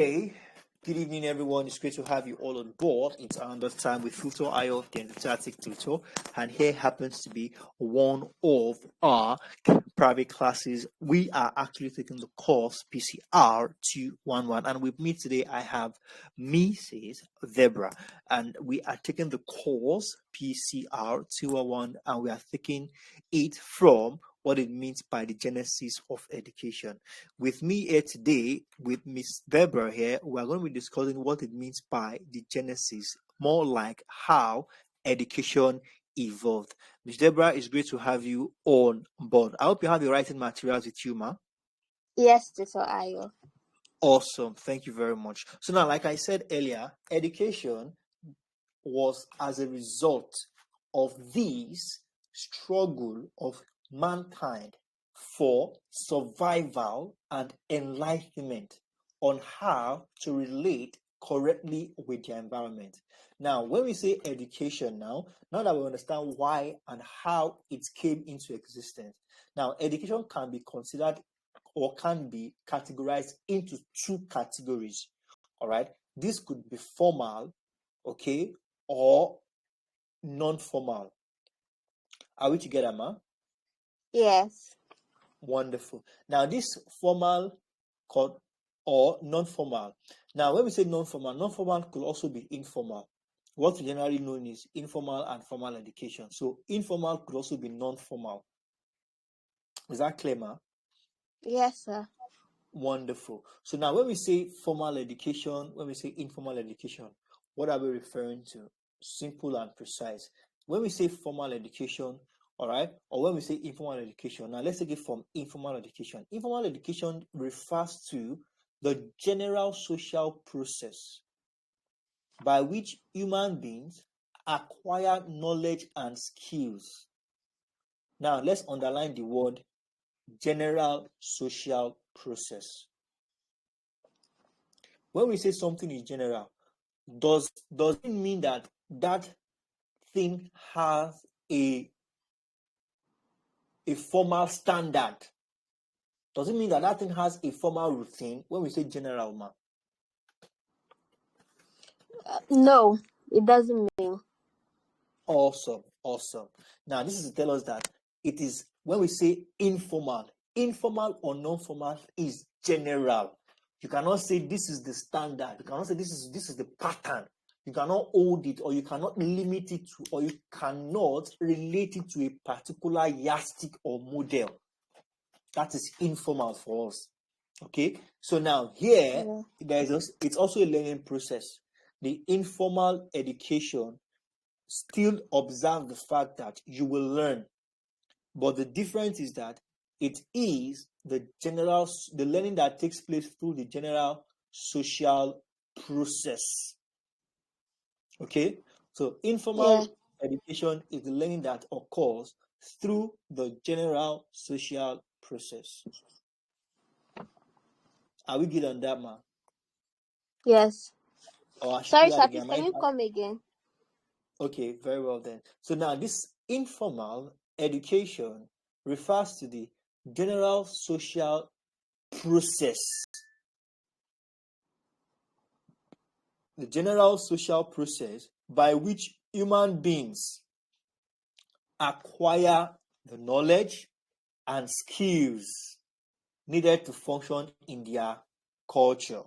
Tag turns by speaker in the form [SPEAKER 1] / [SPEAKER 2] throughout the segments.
[SPEAKER 1] Hey, good evening, everyone. It's great to have you all on board. It's another time with Tutor Ayo, the enthusiastic tutor, and here happens to be one of our private classes. We are actually taking the course PCR211, and with me today I have Mrs. Debra, and we are taking the course PCR211, and we are taking it from what it means by the genesis of education. With me here today, with Miss Weber here, we are going to be discussing what it means by the genesis, more like how education evolved. Miss Deborah, it's great to have you on board. I hope you have your writing materials with you, ma.
[SPEAKER 2] Yes, Tutor Ayo.
[SPEAKER 1] Awesome. Thank you very much. So now, like I said earlier, education was as a result of this struggle of mankind for survival and enlightenment on how to relate correctly with their environment. Now, when we say education now that we understand why and how it came into existence, now education can be considered or can be categorized into two categories. All right, this could be formal, okay, or non-formal. Are we together, ma?
[SPEAKER 2] Yes.
[SPEAKER 1] Wonderful. Now, this formal or non-formal. Now, when we say non-formal could also be informal. What's generally known is informal and formal education. So, informal could also be non-formal. Is that clear, ma?
[SPEAKER 2] Yes, sir.
[SPEAKER 1] Wonderful. So now, when we say formal education, when we say informal education, what are we referring to? Simple and precise. When we say formal education, all right, or when we say informal education, now let's take it from informal education. Informal education refers to the general social process by which human beings acquire knowledge and skills. Now, let's underline the word general social process. When we say something is general, does it mean that that thing has a formal standard? Does it mean that that thing has a formal routine when we say general, ma?
[SPEAKER 2] No, it doesn't mean.
[SPEAKER 1] Awesome. Now, this is to tell us that it is when we say informal or non-formal is general. You cannot say this is the standard. You cannot say this is the pattern. You cannot hold it, or you cannot limit it to, or you cannot relate it to a particular yardstick or model. That is informal for us. Okay, so now here it's also a learning process. The informal education still observe the fact that you will learn, but the difference is that it is the learning that takes place through the general social process. Okay, so informal education is the learning that occurs through the general social process. Are we good on that, ma?
[SPEAKER 2] Yes. Sorry, sir, please,
[SPEAKER 1] again?
[SPEAKER 2] can you come again?
[SPEAKER 1] Okay, very well then. So now this informal education refers to the general social process. The general social process by which human beings acquire the knowledge and skills needed to function in their culture.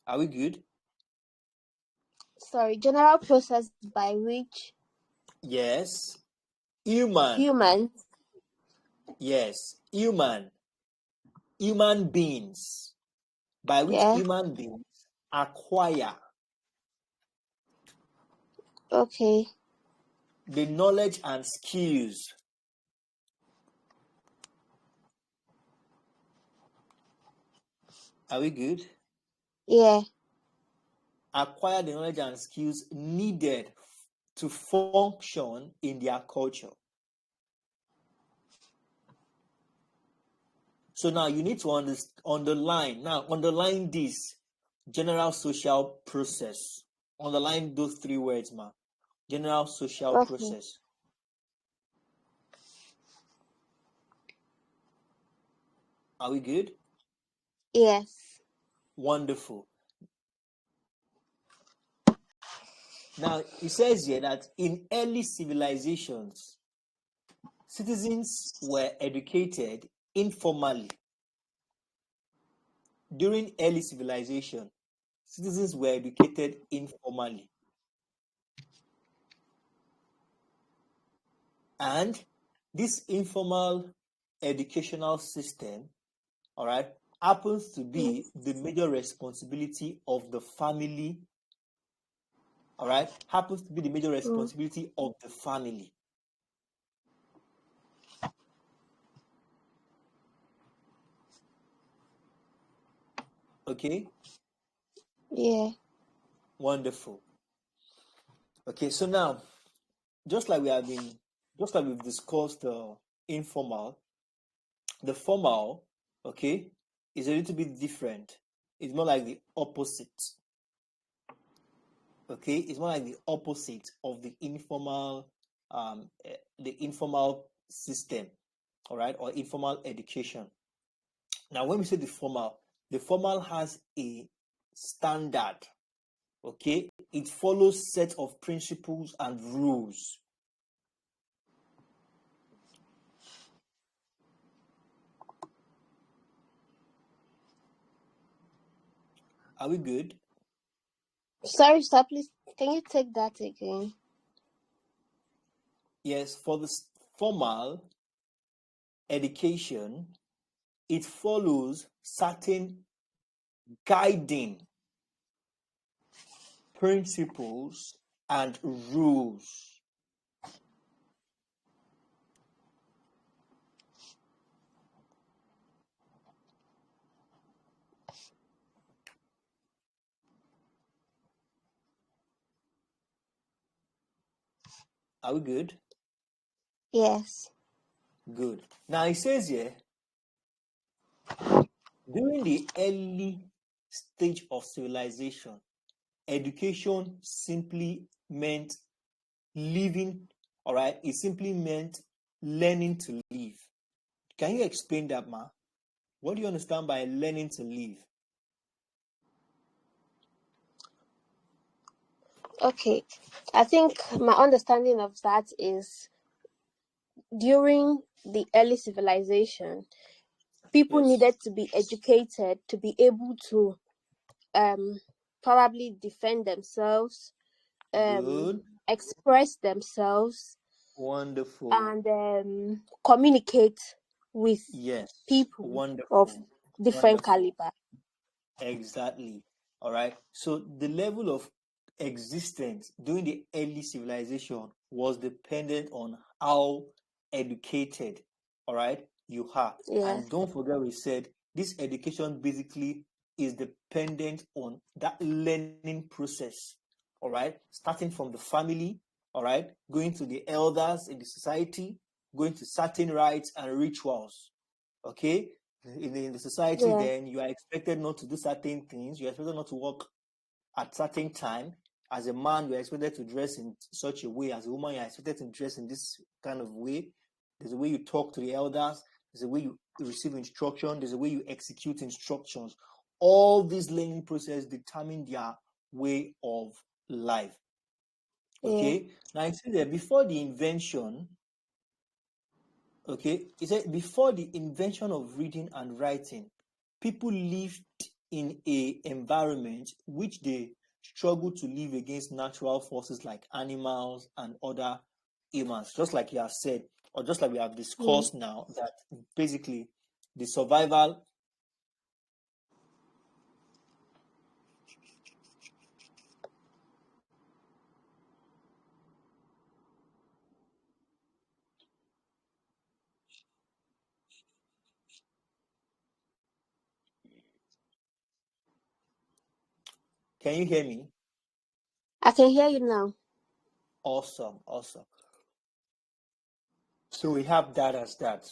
[SPEAKER 1] Are we good?
[SPEAKER 2] Sorry, general process by which
[SPEAKER 1] Yes. Human. Yes. Human beings. By which human beings acquire the knowledge and skills. Are we good?
[SPEAKER 2] Yeah.
[SPEAKER 1] Acquire the knowledge and skills needed to function in their culture. So now you need to underline this general social process. Underline those three words, ma. General social process. Are we good?
[SPEAKER 2] Yes.
[SPEAKER 1] Wonderful. Now, it says here that in early civilizations, citizens were educated informally. During early civilization, citizens were educated informally. And this informal educational system, all right, happens to be the major responsibility of the family, all right, happens to be the major responsibility of the family. Okay?
[SPEAKER 2] Yeah.
[SPEAKER 1] Wonderful. Okay, so now, just like we've discussed the informal, the formal, okay, is a little bit different. It's more like the opposite. Okay, it's more like the opposite of the informal system, all right, or informal education. Now, when we say the formal has a standard. Okay, it follows set of principles and rules. Are we good?
[SPEAKER 2] Sorry, sir, please, can you take that again?
[SPEAKER 1] Yes, for the formal education, it follows certain guiding principles and rules. Are we good?
[SPEAKER 2] Yes.
[SPEAKER 1] Good. Now it says here, during the early stage of civilization, education simply meant living, all right? It simply meant learning to live. Can you explain that, Ma? What do you understand by learning to live?
[SPEAKER 2] Okay. I think my understanding of that is during the early civilization, people
[SPEAKER 1] Yes.
[SPEAKER 2] needed to be educated to be able to probably defend themselves,
[SPEAKER 1] Good.
[SPEAKER 2] express themselves,
[SPEAKER 1] Wonderful.
[SPEAKER 2] and communicate with
[SPEAKER 1] Yes.
[SPEAKER 2] people of
[SPEAKER 1] Wonderful.
[SPEAKER 2] different
[SPEAKER 1] Wonderful.
[SPEAKER 2] caliber.
[SPEAKER 1] Exactly. All right. So the level of existence during the early civilization was dependent on how educated, all right, you are.
[SPEAKER 2] Yes.
[SPEAKER 1] And don't forget, we said this education basically is dependent on that learning process, all right, starting from the family, all right, going to the elders in the society, going to certain rites and rituals. Okay, in the society,
[SPEAKER 2] Yeah.
[SPEAKER 1] then you are expected not to do certain things. You are expected not to work at certain time. As a man, you are expected to dress in such a way. As a woman, you are expected to dress in this kind of way. There's a way you talk to the elders. There's a way you receive instruction. There's a way you execute instructions. All these learning process determine their way of life. Okay.
[SPEAKER 2] Yeah.
[SPEAKER 1] Now it says that before the invention, okay, it said before the invention of reading and writing, people lived in a environment which they struggled to live against natural forces like animals and other humans, just like you have said, or just like we have discussed now, that basically the survival. Can you hear me?
[SPEAKER 2] I can hear you now.
[SPEAKER 1] Awesome, awesome. So we have that as that.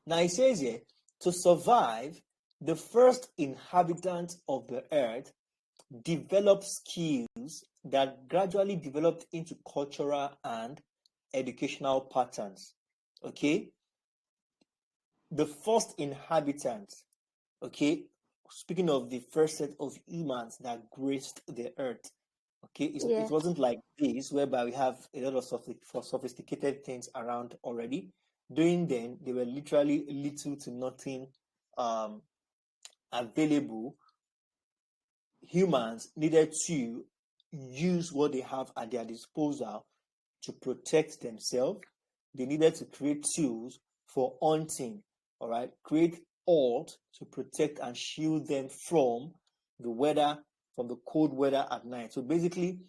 [SPEAKER 1] Now it says here, to survive, the first inhabitant of the earth developed skills that gradually developed into cultural and educational patterns. okay, the first inhabitants, okay, speaking of the first set of humans that graced the earth, okay,
[SPEAKER 2] Yeah.
[SPEAKER 1] it wasn't like this, whereby we have a lot of sophisticated things around already. During then, there were literally little to nothing available. Humans needed to use what they have at their disposal to protect themselves. They needed to create tools for hunting, all right, create alt to protect and shield them from the weather, from the cold weather at night. So basically,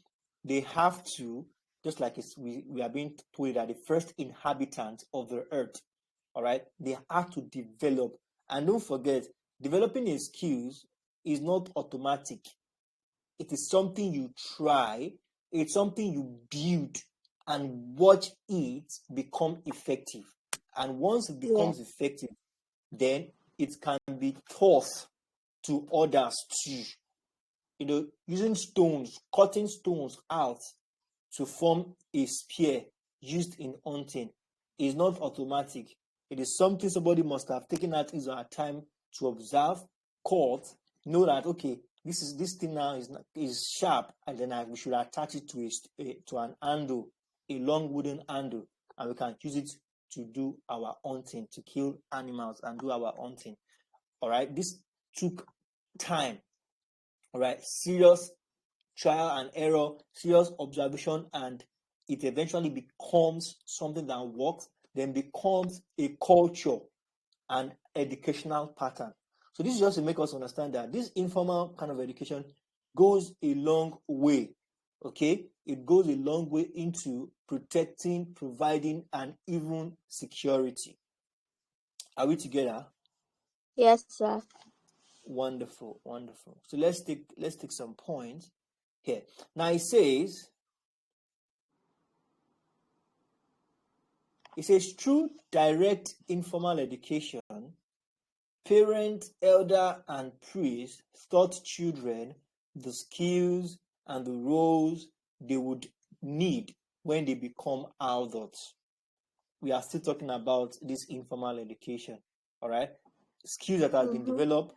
[SPEAKER 1] they have to, just like we are being told that the first inhabitants of the earth, all right, they have to develop. And don't forget, developing a skills is not automatic. It is something you try, it's something you build and watch it become effective. And once it
[SPEAKER 2] Yeah.
[SPEAKER 1] becomes effective, then it can be taught to others too. Using stones, cutting stones out to form a spear used in hunting is not automatic. It is something somebody must have taken out his or her time to observe, cut, know that okay, this thing now is sharp, and then we should attach it to an handle, a long wooden handle, and we can use it to do our hunting, to kill animals and do our hunting. All right, this took time. All right, serious trial and error, serious observation, and it eventually becomes something that works, then becomes a culture and educational pattern. So this is just to make us understand that this informal kind of education goes a long way. Okay, it goes a long way into protecting, providing, and even security. Are we together?
[SPEAKER 2] Yes, sir.
[SPEAKER 1] Wonderful, wonderful. So let's take some points here. Now it says through direct informal education, parents, elder, and priests taught children the skills and the roles they would need when they become adults. We are still talking about this informal education, all right? Skills that have been developed,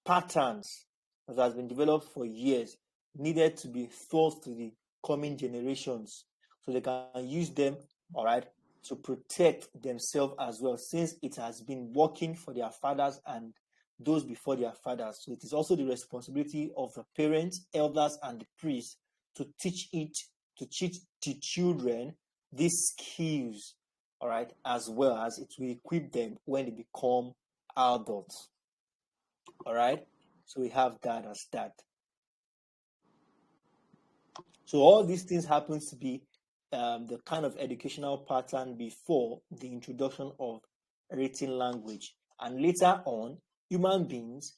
[SPEAKER 1] patterns that has been developed for years, needed to be taught to the coming generations so they can use them, all right, to protect themselves as well, since it has been working for their fathers and those before their fathers. So it is also the responsibility of the parents, elders, and the priests to teach the children these skills, all right, as well as it will equip them when they become adults. All right, so we have that as that. So all these things happens to be the kind of educational pattern before the introduction of written language. And later on, human beings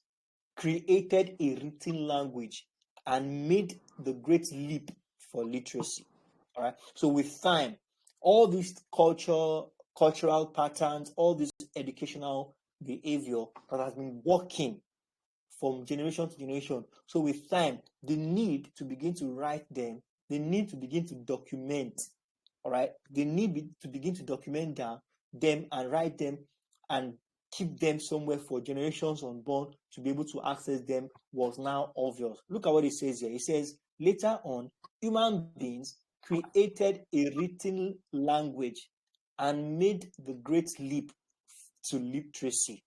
[SPEAKER 1] created a written language and made the great leap for literacy. All right. So with time, all these cultural patterns, all this educational behavior that has been working from generation to generation. So with time, the need to begin to write them, the need to begin to document, all right, the need to begin to document them and write them and keep them somewhere for generations unborn to be able to access them was now obvious. Look at what it says here. It says, later on, human beings created a written language and made the great leap to literacy.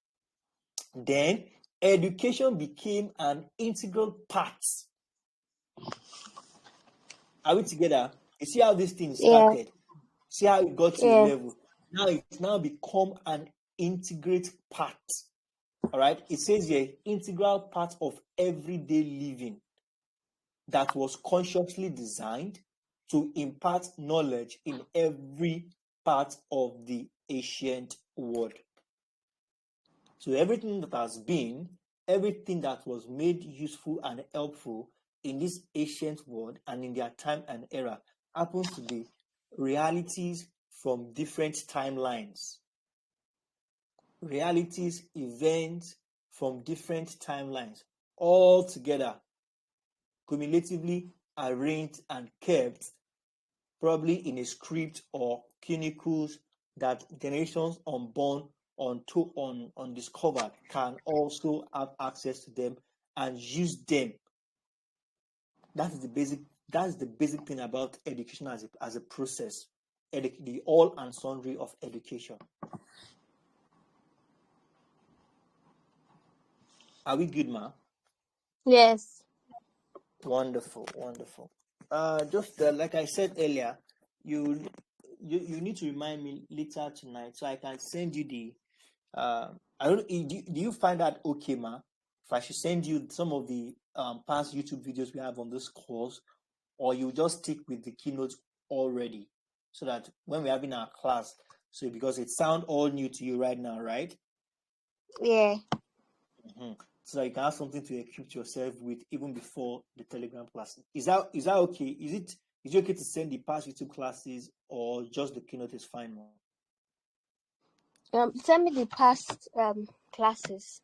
[SPEAKER 1] Then education became an integral part. Are we together? You see how this thing
[SPEAKER 2] Yeah.
[SPEAKER 1] started? See how it got to a
[SPEAKER 2] Yeah.
[SPEAKER 1] level? Now it's now become an integrate part. All right. It says here, integral part of everyday living that was consciously designed to impart knowledge in every part of the ancient world. So everything that was made useful and helpful in this ancient world and in their time and era happens to be realities from different timelines. Realities, events from different timelines, all together, cumulatively arranged and kept, probably in a script or cunicles that generations unborn, undiscovered can also have access to them and use them. That is the basic thing about education as a process, the all and sundry of education. Are we good, ma?
[SPEAKER 2] Yes.
[SPEAKER 1] Wonderful. Just like I said earlier, you need to remind me later tonight so I can send you the. I don't. Do you find that okay, ma? If I should send you some of the past YouTube videos we have on this course, or you just stick with the keynotes already, so that when we're having our class, so because it sounds all new to you right now, right?
[SPEAKER 2] Yeah.
[SPEAKER 1] So that you can have something to equip yourself with even before the Telegram class. Is that okay? Is it okay to send the past YouTube classes, or just the keynote is fine now?
[SPEAKER 2] Send me the past classes.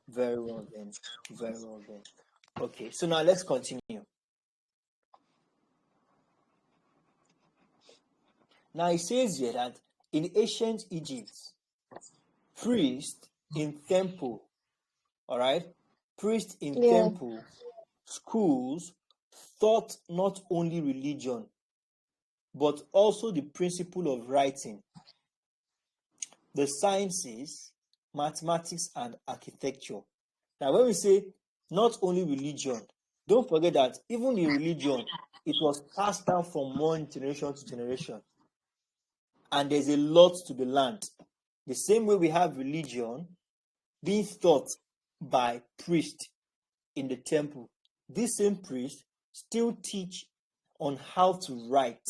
[SPEAKER 1] Very well then. Okay, so now let's continue. Now it says here that in ancient Egypt, priests in temple, all right, priests in temple, schools taught not only religion, but also the principle of writing, the sciences, mathematics, and architecture. Now, when we say not only religion, don't forget that even in religion, it was passed down from one generation to generation. And there's a lot to be learned. The same way we have religion being taught by priests in the temple, these same priests still teach on how to write.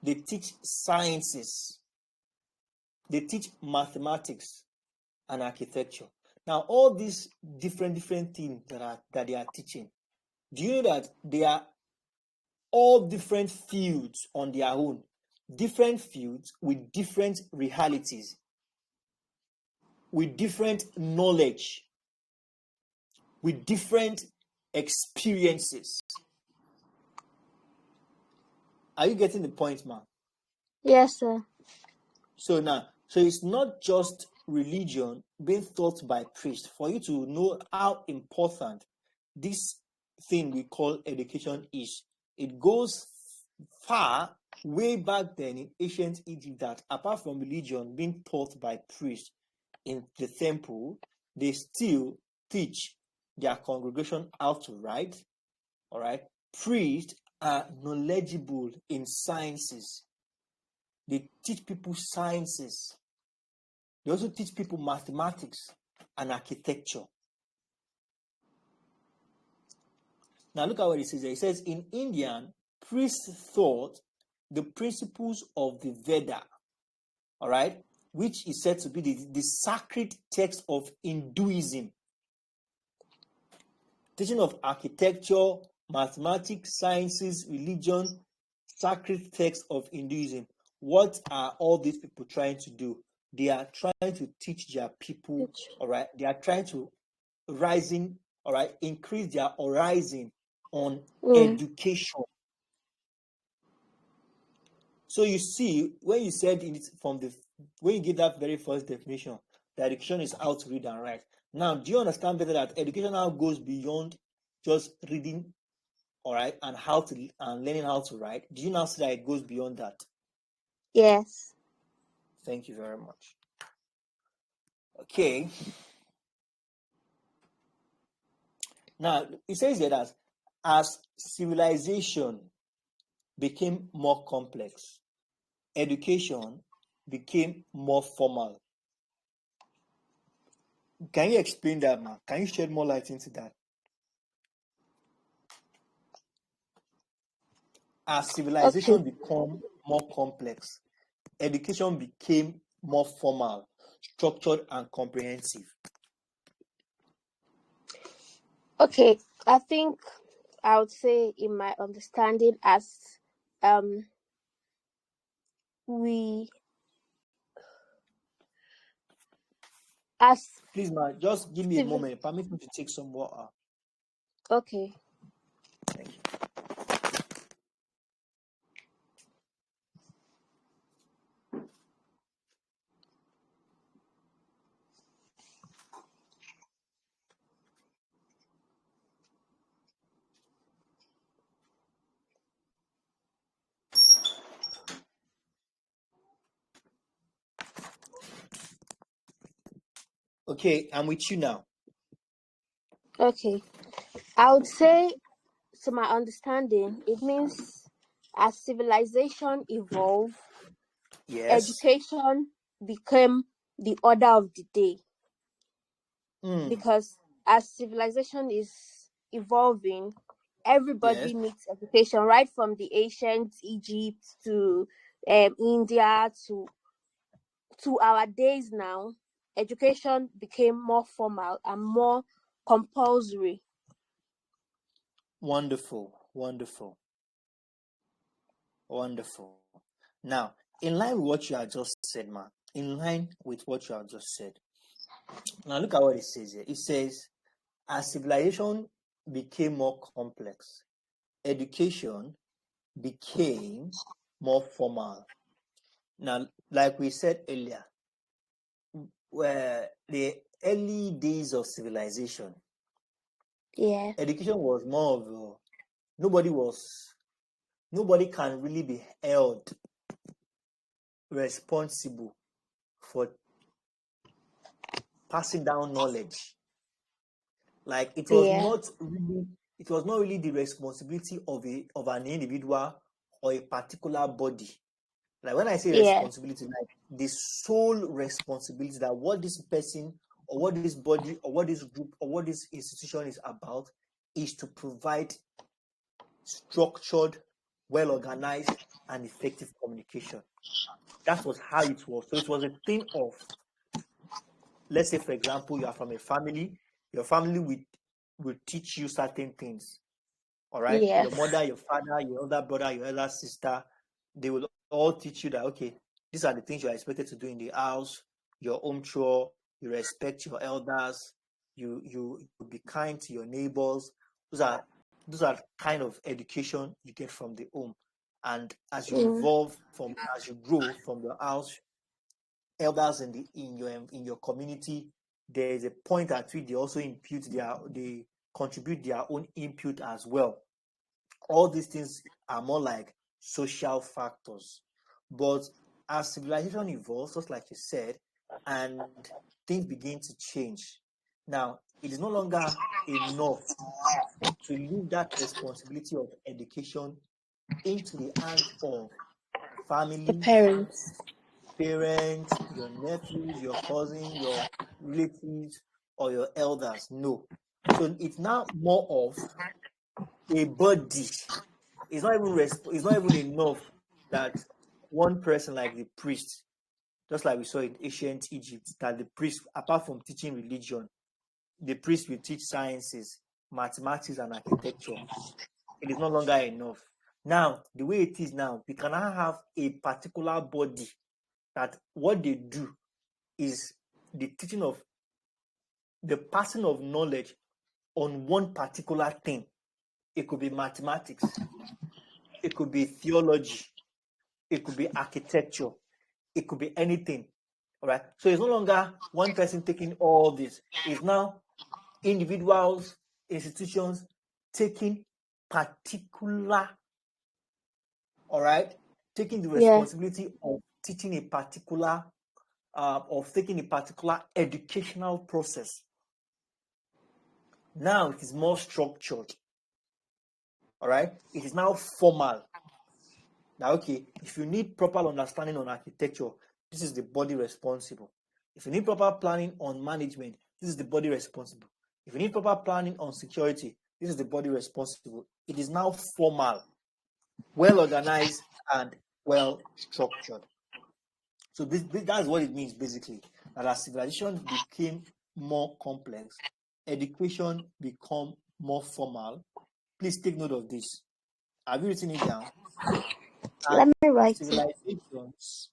[SPEAKER 1] They teach sciences. They teach mathematics and architecture. Now, all these different things that they are teaching, do you know that they are all different fields on their own, different fields with different realities, with different knowledge, with different experiences. Are you getting the point, man?
[SPEAKER 2] Yes, sir.
[SPEAKER 1] So it's not just religion being taught by priests. For you to know how important this thing we call education is, it goes far way back then in ancient Egypt, that apart from religion being taught by priests in the temple, they still teach their congregation how to write. All right, priests are knowledgeable in sciences. They teach people sciences. They also teach people mathematics and architecture. Now look at what it says here. It says, in Indian, priests taught the principles of the Veda, all right, which is said to be the sacred text of Hinduism. Teaching of architecture, mathematics, sciences, religion, sacred text of Hinduism. What are all these people trying to do? They are trying to teach their people, all right? They are trying to increase their horizon on education. So you see, when you said when you give that very first definition, that education is how to read and write. Now, do you understand better that education now goes beyond just reading, all right, and learning how to write? Do you now see that it goes beyond that?
[SPEAKER 2] Yes.
[SPEAKER 1] Thank you very much. Okay. Now, it says here that as civilization became more complex, education became more formal. Can you explain that, man? Can you shed more light into that? As civilization became more complex, education became more formal, structured, and comprehensive.
[SPEAKER 2] Okay, I think I would say, in my understanding, as
[SPEAKER 1] Please, man, just give me a moment. Permit me to take some water.
[SPEAKER 2] Okay.
[SPEAKER 1] Thank you. Okay, I'm with you now.
[SPEAKER 2] Okay. I would say, to my understanding, it means as civilization evolved,
[SPEAKER 1] Yes.
[SPEAKER 2] education became the order of the day.
[SPEAKER 1] Mm.
[SPEAKER 2] Because as civilization is evolving,
[SPEAKER 1] Yes.
[SPEAKER 2] everybody needs education, right from the ancient Egypt to India to our days now. Education became more formal and more compulsory.
[SPEAKER 1] Wonderful. Wonderful. Wonderful. Now, in line with what you have just said, man, in line with what you have just said. Now, look at what it says here. It says, as civilization became more complex, education became more formal. Now, like we said earlier, where the early days of civilization,
[SPEAKER 2] Yeah.
[SPEAKER 1] education was more of nobody can really be held responsible for passing down knowledge. Like
[SPEAKER 2] Yeah.
[SPEAKER 1] it was not really the responsibility of an individual or a particular body. Like when I say
[SPEAKER 2] Yeah.
[SPEAKER 1] responsibility, like the sole responsibility that what this person or what this body or what this group or what this institution is about is to provide structured, well organized, and effective communication. That was how it was. So it was a thing of, let's say, for example, you are from a family, your family will teach you certain things. All right. Your
[SPEAKER 2] Yes.
[SPEAKER 1] mother, your father, your older brother, your elder sister, they will all teach you that, okay, these are the things you are expected to do in the house, your home chore, you respect your elders, you be kind to your neighbors. Those are kind of education you get from the home. And as you
[SPEAKER 2] Mm.
[SPEAKER 1] evolve as you grow from your house, elders in your community, there is a point at which they contribute their own input as well. All these things are more like social factors. But as civilization evolves, just like you said, and things begin to change, now it is no longer enough to leave that responsibility of education into the hands of
[SPEAKER 2] The
[SPEAKER 1] family,
[SPEAKER 2] parents.
[SPEAKER 1] parents, your nephews, your cousin, your relatives, or your elders. No. So it's now more of a body. It's not even enough that one person like the priest, just like we saw in ancient Egypt, that the priest, apart from teaching religion, the priest will teach sciences, mathematics, and architecture. It is no longer enough. Now, the way it is now, we cannot have a particular body that what they do is the teaching of the passing of knowledge on one particular thing. It could be mathematics, it could be theology, it could be architecture, it could be anything. All right. So it's no longer one person taking all this. It's now individuals, institutions taking particular, all right, taking the
[SPEAKER 2] Yeah.
[SPEAKER 1] responsibility of teaching a particular, of taking a particular educational process. Now it is more structured. All right. It is now formal. Now, okay, if you need proper understanding on architecture, this is the body responsible. If you need proper planning on management, this is the body responsible. If you need proper planning on security, this is the body responsible. It is now formal, well organized, and well structured. So that's what it means basically. That as civilization became more complex, education become more formal. Please take note of this. Have you written it down? As
[SPEAKER 2] Let me write it.
[SPEAKER 1] civilizations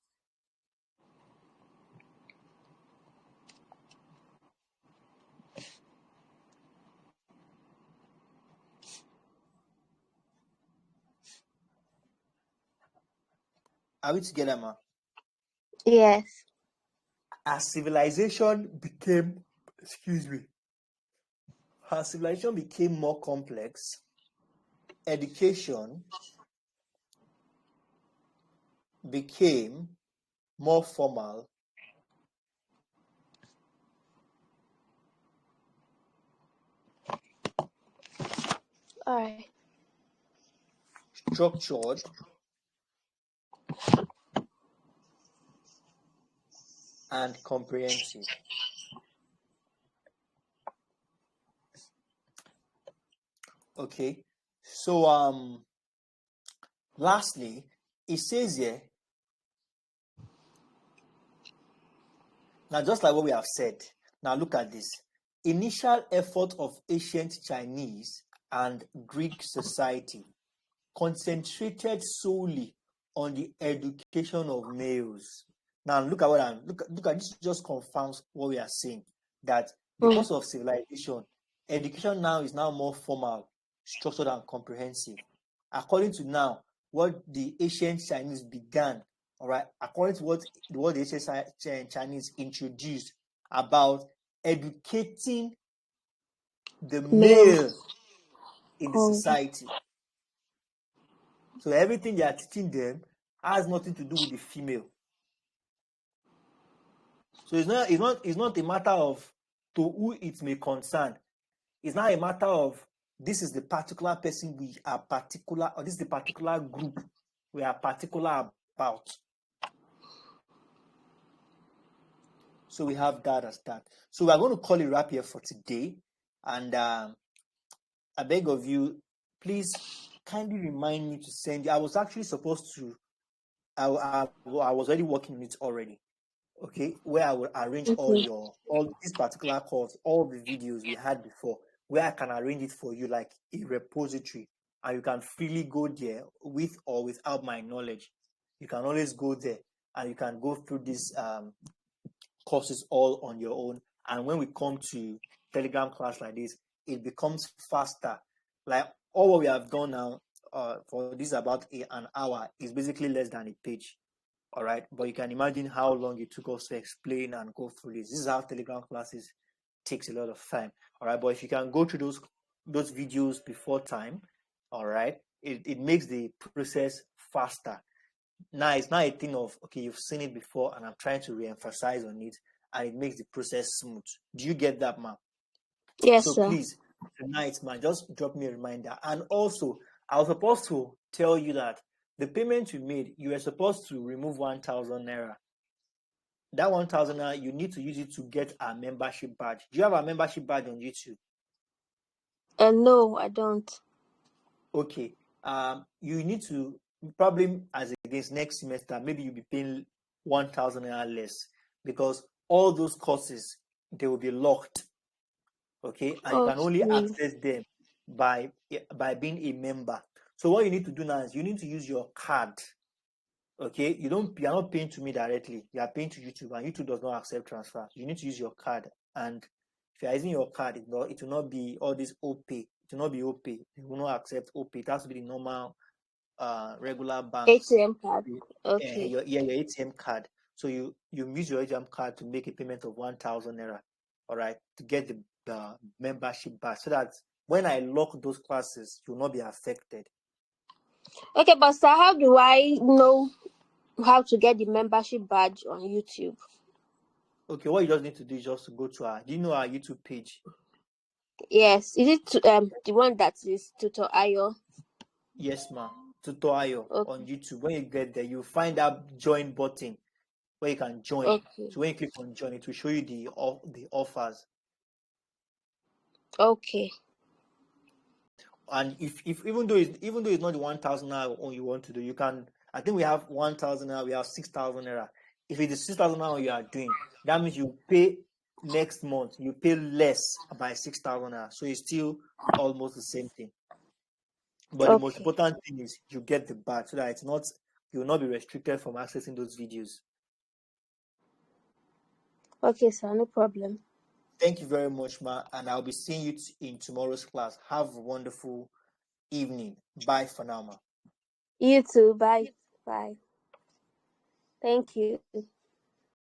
[SPEAKER 1] Are we together, ma?
[SPEAKER 2] Yes.
[SPEAKER 1] As civilization became, excuse me, as civilization became more complex, education became more formal,
[SPEAKER 2] All right.
[SPEAKER 1] Structured, and comprehensive. Okay. So lastly, it says here, now just like what we have said, now look at this. Initial effort of ancient Chinese and Greek society concentrated solely on the education of males. Now look at look at this, just confirms what we are saying, that because of civilization, education now is now more formal, structured, and comprehensive. According to now what the ancient Chinese began, all right, according to what the ancient Chinese introduced about educating the male in the society. So everything they are teaching them has nothing to do with the female. So it's not a matter of to who it may concern. It's not a matter of this is the particular person we are particular, or this is the particular group we are particular about. So we have that as that. So we are going to call it wrap here for today. And I beg of you, please kindly remind me to send you. I was actually supposed to, I was already working on it already. Okay, where I will arrange all these particular calls, all the videos we had before, where I can arrange it for you like a repository, and you can freely go there with or without my knowledge. You can always go there and you can go through these courses all on your own. And when we come to Telegram class like this, it becomes faster. Like all what we have done now for this about an hour is basically less than a page. All right, but you can imagine how long it took us to explain and go through this. This is how Telegram classes takes a lot of time. All right, but if you can go through those videos before time, all right, it makes the process faster. Now it's not a thing of okay, you've seen it before, and I'm trying to re-emphasize on it, and it makes the process smooth. Do you get that, ma'am?
[SPEAKER 2] Yes,
[SPEAKER 1] so
[SPEAKER 2] sir.
[SPEAKER 1] Please, tonight, man, just drop me a reminder. And also, I was supposed to tell you that the payment you made, you were supposed to remove 1,000 naira. That 1,000 naira, you need to use it to get a membership badge. Do you have a membership badge on YouTube?
[SPEAKER 2] No, I don't.
[SPEAKER 1] Okay. You need to probably, as against next semester, maybe you'll be paying 1,000 naira less, because all those courses, they will be locked. Okay, and you can only access them by being a member. So what you need to do now is you need to use your card. Okay, you are not paying to me directly, you are paying to YouTube, and YouTube does not accept transfer. You need to use your card, and if you are using your card, it will not be all this OPay. It will not be OPay. It will not accept OPay. It has to be the normal regular bank
[SPEAKER 2] ATM card. Okay.
[SPEAKER 1] Your ATM card. So you use your ATM card to make a payment of 1,000 naira, all right, to get the membership back, so that when I lock those classes, you will not be affected.
[SPEAKER 2] Okay, but sir, how do I know how to get the membership badge on YouTube?
[SPEAKER 1] Okay, what you just need to do is just to go to do you know our YouTube page?
[SPEAKER 2] Yes, is it the one that is Tutor Ayo?
[SPEAKER 1] Yes, ma'am. Tutor Ayo on YouTube. When you get there, you find that join button where you can join.
[SPEAKER 2] Okay.
[SPEAKER 1] So when you click on join, it will show you the offers.
[SPEAKER 2] Okay.
[SPEAKER 1] And if even though it's not the 1,000 naira you want to do, you can. I think we have 1,000 naira, we have 6,000 naira. If it is 6,000 naira you are doing, that means you pay next month. You pay less by 6,000 naira, so it's still almost the same thing. But the most important thing is you get the badge, so that you will not be restricted from accessing those videos.
[SPEAKER 2] Okay, sir, no problem.
[SPEAKER 1] Thank you very much, ma, and I'll be seeing you in tomorrow's class. Have a wonderful evening. Bye for now, ma.
[SPEAKER 2] You too. Bye. Bye. Thank you.